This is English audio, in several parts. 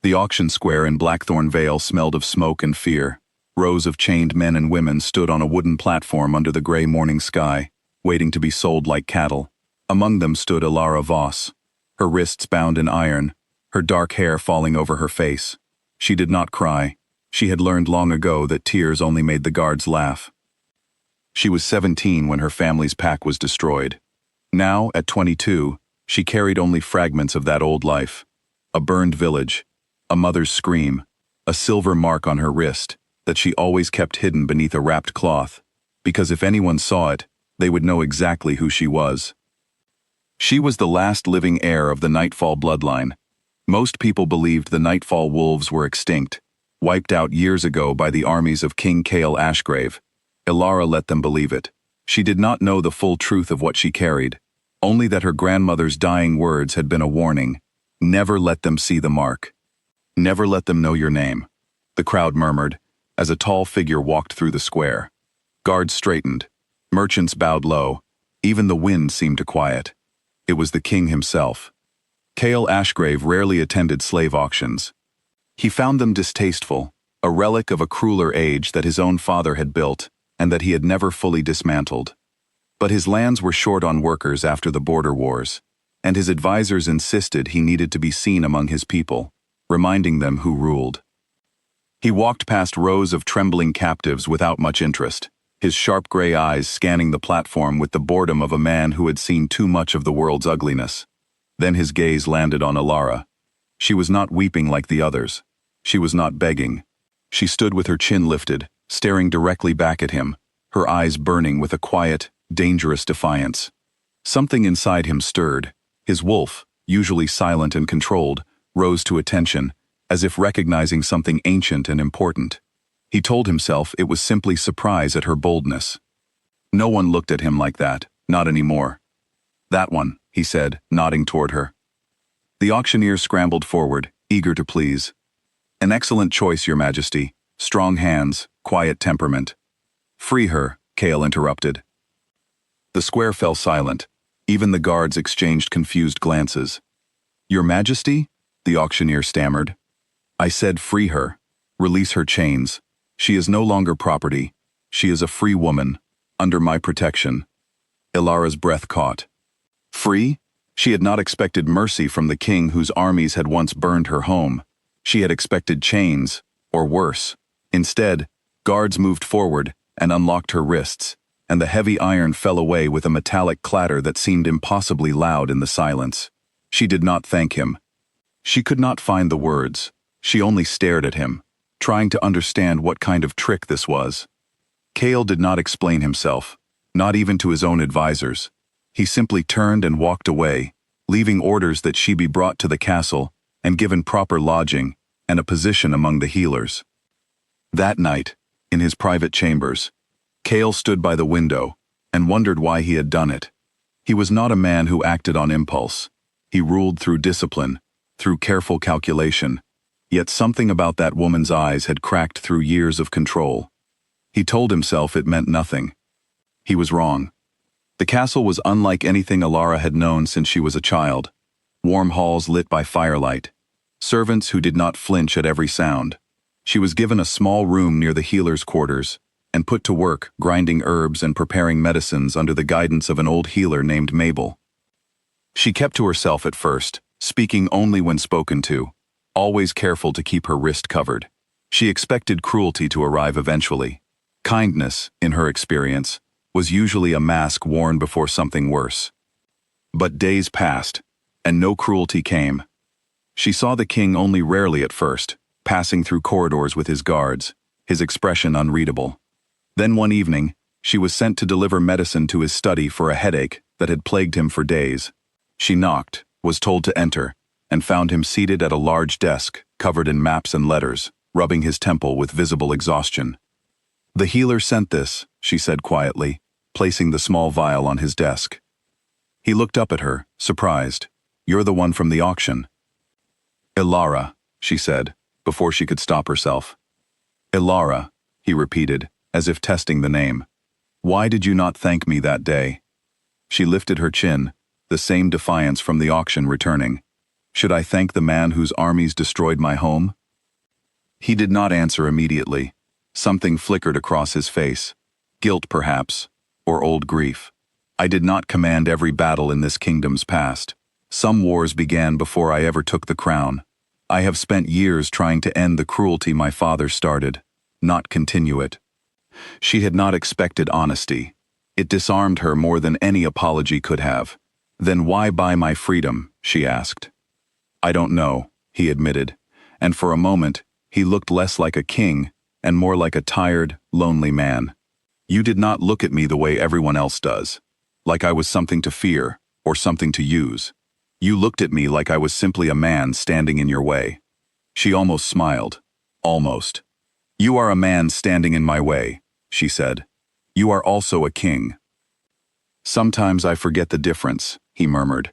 The auction square in Blackthorn Vale smelled of smoke and fear. Rows of chained men and women stood on a wooden platform under the gray morning sky, waiting to be sold like cattle. Among them stood Ilara Voss, her wrists bound in iron, her dark hair falling over her face. She did not cry. She had learned long ago that tears only made the guards laugh. She was 17 when her family's pack was destroyed. Now, at 22, she carried only fragments of that old life. A burned village, a mother's scream, a silver mark on her wrist that she always kept hidden beneath a wrapped cloth, because if anyone saw it, they would know exactly who she was. She was the last living heir of the Nightfall bloodline. Most people believed the Nightfall wolves were extinct, wiped out years ago by the armies of King Chaol Ashgrave. Ilara let them believe it. She did not know the full truth of what she carried, only that her grandmother's dying words had been a warning. Never let them see the mark. Never let them know your name, the crowd murmured, as a tall figure walked through the square. Guards straightened. Merchants bowed low. Even the wind seemed to quiet. It was the king himself. Chaol Ashgrave rarely attended slave auctions. He found them distasteful, a relic of a crueler age that his own father had built and that he had never fully dismantled. But his lands were short on workers after the border wars, and his advisors insisted he needed to be seen among his people, reminding them who ruled. He walked past rows of trembling captives without much interest, his sharp gray eyes scanning the platform with the boredom of a man who had seen too much of the world's ugliness. Then his gaze landed on Ilara. She was not weeping like the others. She was not begging. She stood with her chin lifted, staring directly back at him, her eyes burning with a quiet, dangerous defiance. Something inside him stirred. His wolf, usually silent and controlled, rose to attention, as if recognizing something ancient and important. He told himself it was simply surprise at her boldness. No one looked at him like that, not anymore. "That one," he said, nodding toward her. The auctioneer scrambled forward, eager to please. "An excellent choice, Your Majesty. Strong hands, quiet temperament." "Free her," Chaol interrupted. The square fell silent. Even the guards exchanged confused glances. "Your Majesty?" the auctioneer stammered. "I said free her. Release her chains. She is no longer property. She is a free woman, under my protection." Ilara's breath caught. Free? She had not expected mercy from the king whose armies had once burned her home. She had expected chains, or worse. Instead, guards moved forward and unlocked her wrists, and the heavy iron fell away with a metallic clatter that seemed impossibly loud in the silence. She did not thank him. She could not find the words. She only stared at him, trying to understand what kind of trick this was. Chaol did not explain himself, not even to his own advisors. He simply turned and walked away, leaving orders that she be brought to the castle and given proper lodging and a position among the healers. That night, in his private chambers, Chaol stood by the window and wondered why he had done it. He was not a man who acted on impulse. He ruled through discipline, through careful calculation, yet something about that woman's eyes had cracked through years of control. He told himself it meant nothing. He was wrong. The castle was unlike anything Ilara had known since she was a child. Warm halls lit by firelight. Servants who did not flinch at every sound. She was given a small room near the healer's quarters, and put to work grinding herbs and preparing medicines under the guidance of an old healer named Mabel. She kept to herself at first, speaking only when spoken to, always careful to keep her wrist covered. She expected cruelty to arrive eventually. Kindness, in her experience, was usually a mask worn before something worse. But days passed, and no cruelty came. She saw the king only rarely at first, passing through corridors with his guards, his expression unreadable. Then one evening, she was sent to deliver medicine to his study for a headache that had plagued him for days. She knocked, was told to enter, and found him seated at a large desk, covered in maps and letters, rubbing his temple with visible exhaustion. "The healer sent this," she said quietly, placing the small vial on his desk. He looked up at her, surprised. "You're the one from the auction." "Ilara," she said, before she could stop herself. "Ilara," he repeated, as if testing the name. "Why did you not thank me that day?" She lifted her chin, the same defiance from the auction returning. Should I thank the man whose armies destroyed my home? He did not answer immediately. Something flickered across his face. Guilt, perhaps, or old grief. I did not command every battle in this kingdom's past. Some wars began before I ever took the crown. I have spent years trying to end the cruelty my father started, not continue it. She had not expected honesty. It disarmed her more than any apology could have. Then why buy my freedom? She asked. I don't know, he admitted, and for a moment, he looked less like a king and more like a tired, lonely man. You did not look at me the way everyone else does, like I was something to fear or something to use. You looked at me like I was simply a man standing in your way. She almost smiled. Almost. You are a man standing in my way, she said. You are also a king. Sometimes I forget the difference, he murmured.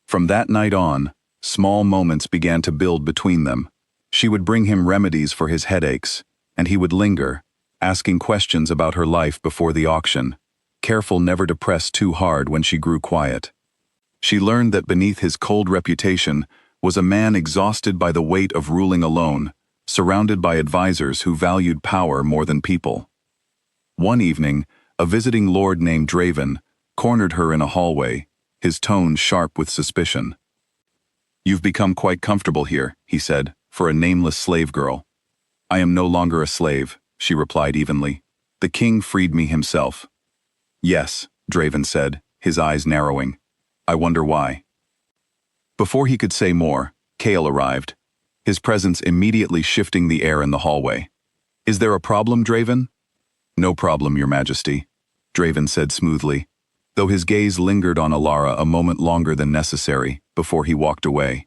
From that night on, small moments began to build between them. She would bring him remedies for his headaches, and he would linger, asking questions about her life before the auction, careful never to press too hard when she grew quiet. She learned that beneath his cold reputation was a man exhausted by the weight of ruling alone, surrounded by advisors who valued power more than people. One evening, a visiting lord named Draven cornered her in a hallway, his tone sharp with suspicion. You've become quite comfortable here, he said, for a nameless slave girl. I am no longer a slave, she replied evenly. The king freed me himself. Yes, Draven said, his eyes narrowing. I wonder why. Before he could say more, Kale arrived, his presence immediately shifting the air in the hallway. Is there a problem, Draven? No problem, Your Majesty, Draven said smoothly, though his gaze lingered on Alara a moment longer than necessary before he walked away.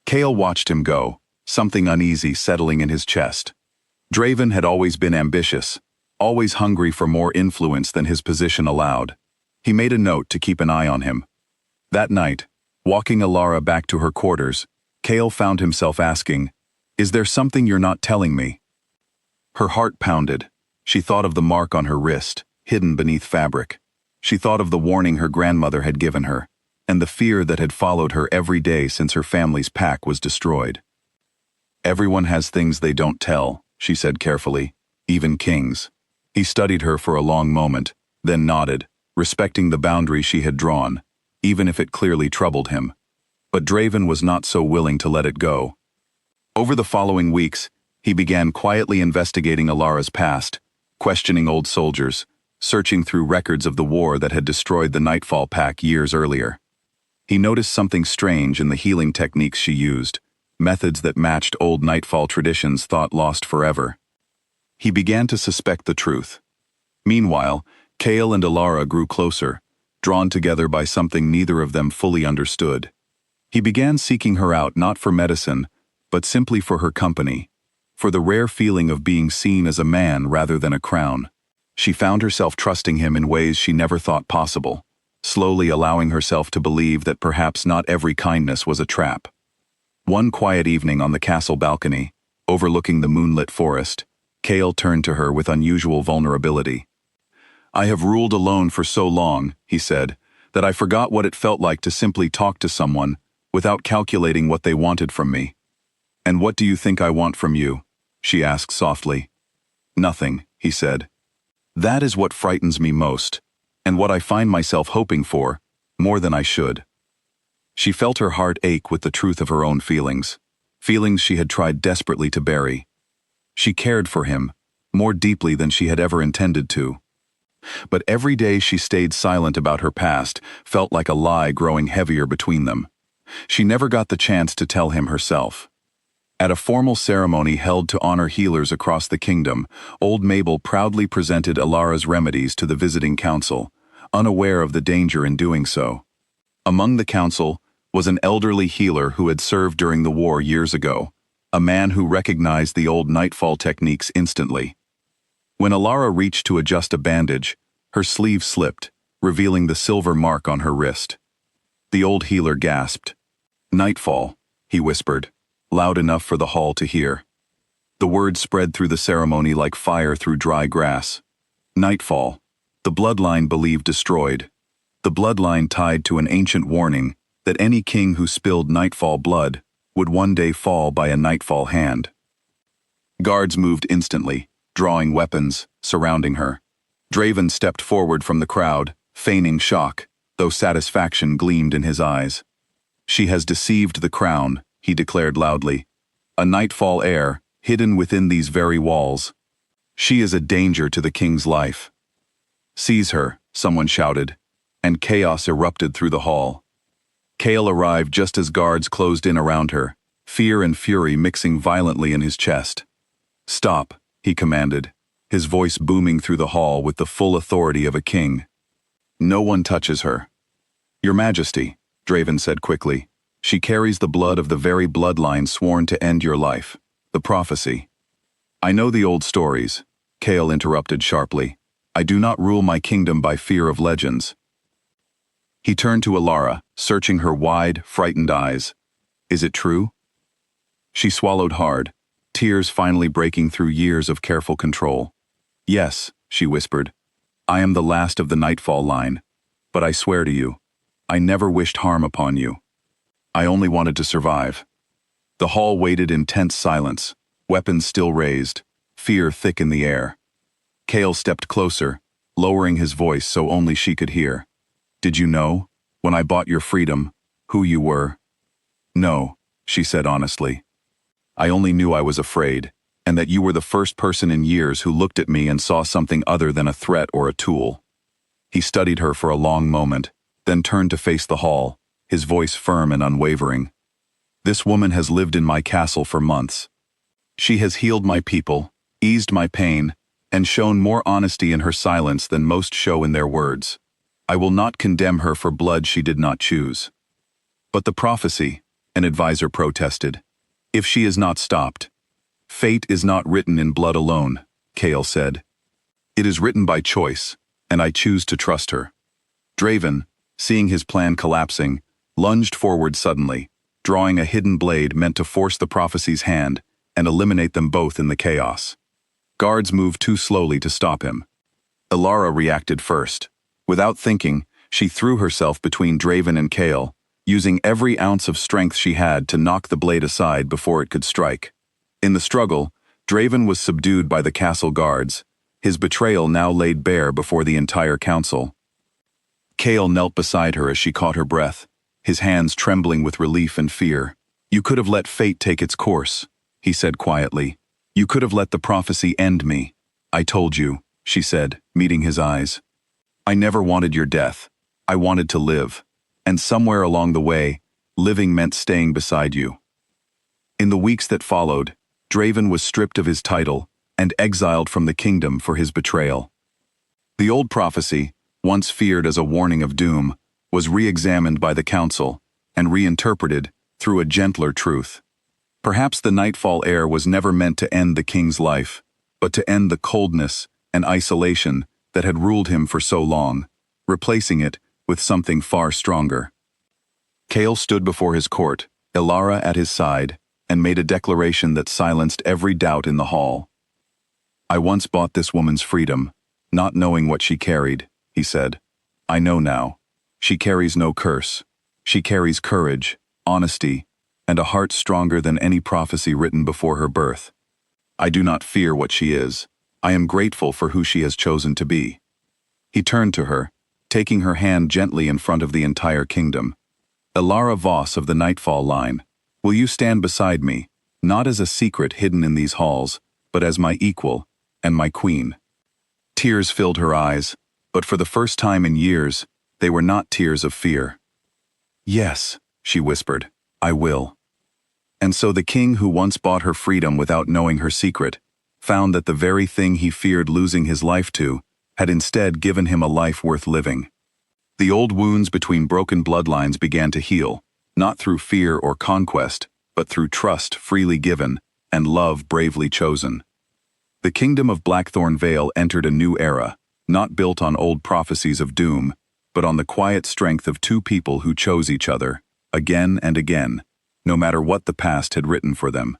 Kale watched him go, something uneasy settling in his chest. Draven had always been ambitious, always hungry for more influence than his position allowed. He made a note to keep an eye on him. That night, walking Alara back to her quarters, Kale found himself asking, Is there something you're not telling me? Her heart pounded. She thought of the mark on her wrist, hidden beneath fabric. She thought of the warning her grandmother had given her, and the fear that had followed her every day since her family's pack was destroyed. Everyone has things they don't tell, she said carefully, even kings. He studied her for a long moment, then nodded, respecting the boundary she had drawn, even if it clearly troubled him. But Draven was not so willing to let it go. Over the following weeks, he began quietly investigating Alara's past, questioning old soldiers, searching through records of the war that had destroyed the Nightfall Pack years earlier. He noticed something strange in the healing techniques she used, methods that matched old Nightfall traditions thought lost forever. He began to suspect the truth. Meanwhile, Kale and Alara grew closer, drawn together by something neither of them fully understood. He began seeking her out not for medicine, but simply for her company, for the rare feeling of being seen as a man rather than a crown. She found herself trusting him in ways she never thought possible, slowly allowing herself to believe that perhaps not every kindness was a trap. One quiet evening on the castle balcony, overlooking the moonlit forest, Kale turned to her with unusual vulnerability. I have ruled alone for so long, he said, that I forgot what it felt like to simply talk to someone without calculating what they wanted from me. And what do you think I want from you? She asked softly. Nothing, he said. That is what frightens me most, and what I find myself hoping for, more than I should. She felt her heart ache with the truth of her own feelings, feelings she had tried desperately to bury. She cared for him, more deeply than she had ever intended to. But every day she stayed silent about her past felt like a lie growing heavier between them. She never got the chance to tell him herself. At a formal ceremony held to honor healers across the kingdom, old Mabel proudly presented Alara's remedies to the visiting council, unaware of the danger in doing so. Among the council was an elderly healer who had served during the war years ago, a man who recognized the old Nightfall techniques instantly. When Alara reached to adjust a bandage, her sleeve slipped, revealing the silver mark on her wrist. The old healer gasped. Nightfall, he whispered, loud enough for the hall to hear. The word spread through the ceremony like fire through dry grass. Nightfall, the bloodline believed destroyed. The bloodline tied to an ancient warning, that any king who spilled Nightfall blood would one day fall by a Nightfall hand. Guards moved instantly, drawing weapons, surrounding her. Draven stepped forward from the crowd, feigning shock, though satisfaction gleamed in his eyes. "She has deceived the crown," he declared loudly. "A Nightfall heir, hidden within these very walls. She is a danger to the king's life." "Seize her," someone shouted, and chaos erupted through the hall. Chaol arrived just as guards closed in around her, fear and fury mixing violently in his chest. "Stop," he commanded, his voice booming through the hall with the full authority of a king. "No one touches her." "Your Majesty," Draven said quickly, "she carries the blood of the very bloodline sworn to end your life, the prophecy." "I know the old stories," Chaol interrupted sharply. "I do not rule my kingdom by fear of legends." He turned to Alara, searching her wide, frightened eyes. "Is it true?" She swallowed hard, tears finally breaking through years of careful control. "Yes," she whispered. "I am the last of the Nightfall line, but I swear to you, I never wished harm upon you. I only wanted to survive." The hall waited in tense silence, weapons still raised, fear thick in the air. Chaol stepped closer, lowering his voice so only she could hear. "Did you know, when I bought your freedom, who you were?" "No," she said honestly. "I only knew I was afraid, and that you were the first person in years who looked at me and saw something other than a threat or a tool." He studied her for a long moment, then turned to face the hall, his voice firm and unwavering. "This woman has lived in my castle for months. She has healed my people, eased my pain, and shown more honesty in her silence than most show in their words. I will not condemn her for blood she did not choose." "But the prophecy," an advisor protested. "If she is not stopped." "Fate is not written in blood alone," Chaol said. "It is written by choice, and I choose to trust her." Draven, seeing his plan collapsing, lunged forward suddenly, drawing a hidden blade meant to force the prophecy's hand and eliminate them both in the chaos. Guards moved too slowly to stop him. Alara reacted first. Without thinking, she threw herself between Draven and Chaol, using every ounce of strength she had to knock the blade aside before it could strike. In the struggle, Draven was subdued by the castle guards, his betrayal now laid bare before the entire council. Chaol knelt beside her as she caught her breath, his hands trembling with relief and fear. "You could have let fate take its course," he said quietly. "You could have let the prophecy end me." "I told you," she said, meeting his eyes. "I never wanted your death. I wanted to live. And somewhere along the way, living meant staying beside you." In the weeks that followed, Draven was stripped of his title and exiled from the kingdom for his betrayal. The old prophecy, once feared as a warning of doom, was re-examined by the council and reinterpreted through a gentler truth. Perhaps the Nightfall heir was never meant to end the king's life, but to end the coldness and isolation that had ruled him for so long, replacing it with something far stronger. Chaol stood before his court, Alara at his side, and made a declaration that silenced every doubt in the hall. "I once bought this woman's freedom, not knowing what she carried," he said. "I know now. She carries no curse. She carries courage, honesty, and a heart stronger than any prophecy written before her birth. I do not fear what she is. I am grateful for who she has chosen to be." He turned to her, taking her hand gently in front of the entire kingdom. "Alara Voss of the Nightfall line, will you stand beside me, not as a secret hidden in these halls, but as my equal and my queen?" Tears filled her eyes, but for the first time in years, they were not tears of fear. "Yes," she whispered, "I will." And so the king who once bought her freedom without knowing her secret, found that the very thing he feared losing his life to had instead given him a life worth living. The old wounds between broken bloodlines began to heal, not through fear or conquest, but through trust freely given and love bravely chosen. The kingdom of Blackthorn Vale entered a new era, not built on old prophecies of doom, but on the quiet strength of two people who chose each other, again and again, no matter what the past had written for them.